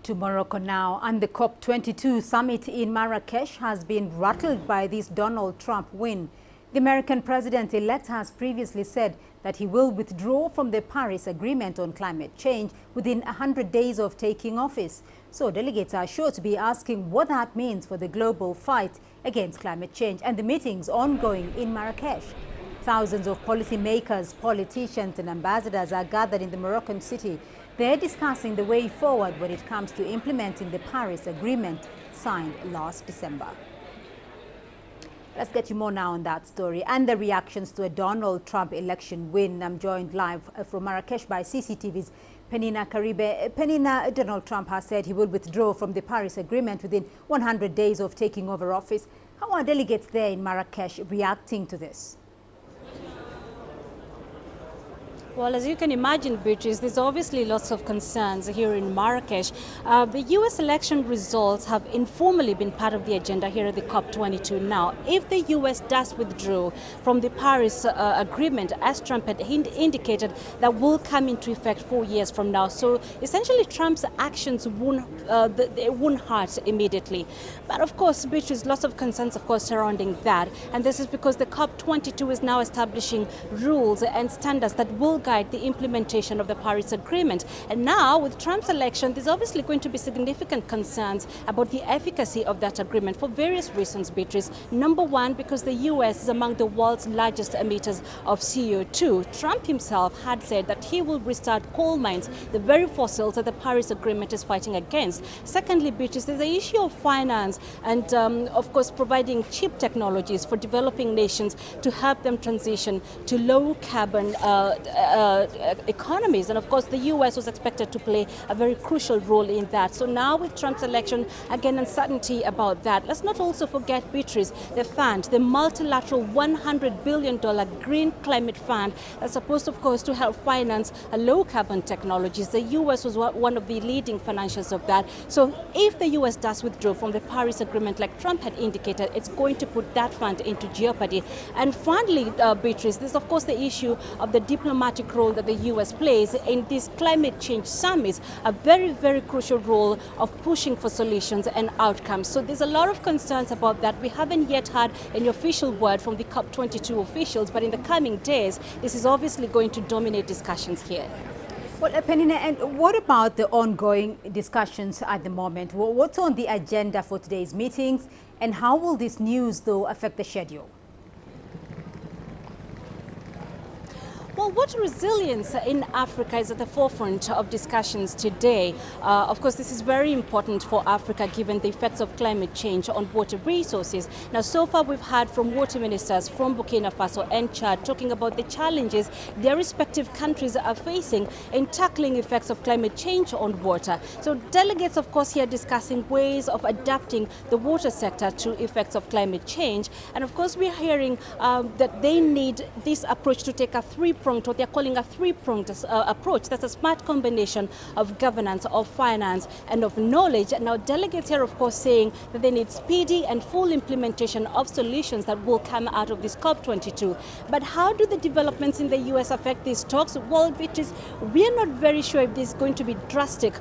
To Morocco now, and the COP22 summit in Marrakech has been rattled by this Donald Trump win. The American president-elect has previously said that he will withdraw from the Paris Agreement on climate change within 100 days of taking office. So delegates are sure to be asking what that means for the global fight against climate change and the meetings ongoing in Marrakech. Thousands of policymakers, politicians and ambassadors are gathered in the Moroccan city. They're discussing the way forward when it comes to implementing the Paris Agreement signed last December. Let's get you more now on that story and the reactions to a Donald Trump election win. I'm joined live from Marrakech by CCTV's Penina Karibe. Penina, Donald Trump has said he will withdraw from the Paris Agreement within 100 days of taking over office. How are delegates there in Marrakech reacting to this? Well, as you can imagine, Beatrice, there's obviously lots of concerns here in Marrakech. The U.S. election results have informally been part of the agenda here at the COP22 now. If the U.S. does withdraw from the Paris Agreement, as Trump had indicated, that will come into effect 4 years from now. So essentially, Trump's actions won't hurt immediately. But of course, Beatrice, lots of concerns, of course, surrounding that. And this is because the COP22 is now establishing rules and standards that will guide the implementation of the Paris Agreement. And now, with Trump's election, there's obviously going to be significant concerns about the efficacy of that agreement for various reasons, Beatrice. Number one, because the U.S. is among the world's largest emitters of CO2. Trump himself had said that he will restart coal mines, the very fossils that the Paris Agreement is fighting against. Secondly, Beatrice, there's the issue of finance and, of course, providing cheap technologies for developing nations to help them transition to low-carbon economies. And of course, the U.S. was expected to play a very crucial role in that. So now with Trump's election, again, uncertainty about that. Let's not also forget, Beatrice, the fund, the multilateral $100 billion Green Climate Fund that's supposed, of course, to help finance low-carbon technologies. The U.S. was one of the leading financiers of that. So if the U.S. does withdraw from the Paris Agreement, like Trump had indicated, it's going to put that fund into jeopardy. And finally, Beatrice, there's, of course, the issue of the diplomatic role that the U.S. plays in these climate change summits, a very, very crucial role of pushing for solutions and outcomes. So there's a lot of concerns about that. We haven't yet had any official word from the COP22 officials, but in the coming days, this is obviously going to dominate discussions here. Well, Penina, and what about the ongoing discussions at the moment? What's on the agenda for today's meetings, and how will this news, though, affect the schedule? Well, water resilience in Africa is at the forefront of discussions today. Of course, this is very important for Africa given the effects of climate change on water resources. Now, so far we've heard from water ministers from Burkina Faso and Chad talking about the challenges their respective countries are facing in tackling effects of climate change on water. So delegates, of course, here discussing ways of adapting the water sector to effects of climate change. And of course, we're hearing that they need this approach to take a what they're calling a three-pronged approach. That's a smart combination of governance, of finance, and of knowledge. Now, delegates here, of course, saying that they need speedy and full implementation of solutions that will come out of this COP22. But how do the developments in the U.S. affect these talks? Well, we're not very sure if there's going to be drastic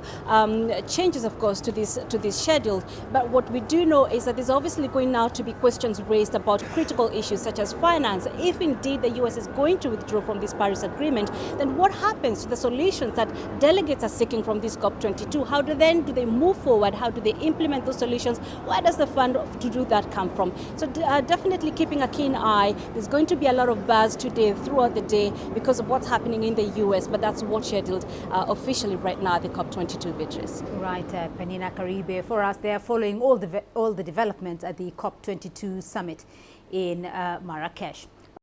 changes, of course, to this schedule. But what we do know is that there's obviously going now to be questions raised about critical issues such as finance. If indeed the U.S. is going to withdraw from this Paris Agreement, then what happens to the solutions that delegates are seeking from this COP22? How do they move forward? How do they implement those solutions? Where does the fund to do that come from? So definitely keeping a keen eye. There's going to be a lot of buzz today throughout the day because of what's happening in the US, but that's what's scheduled officially right now at the COP22, Beatrice. Right, Penina Karibe, for us, they are following all the developments at the COP22 summit in Marrakech.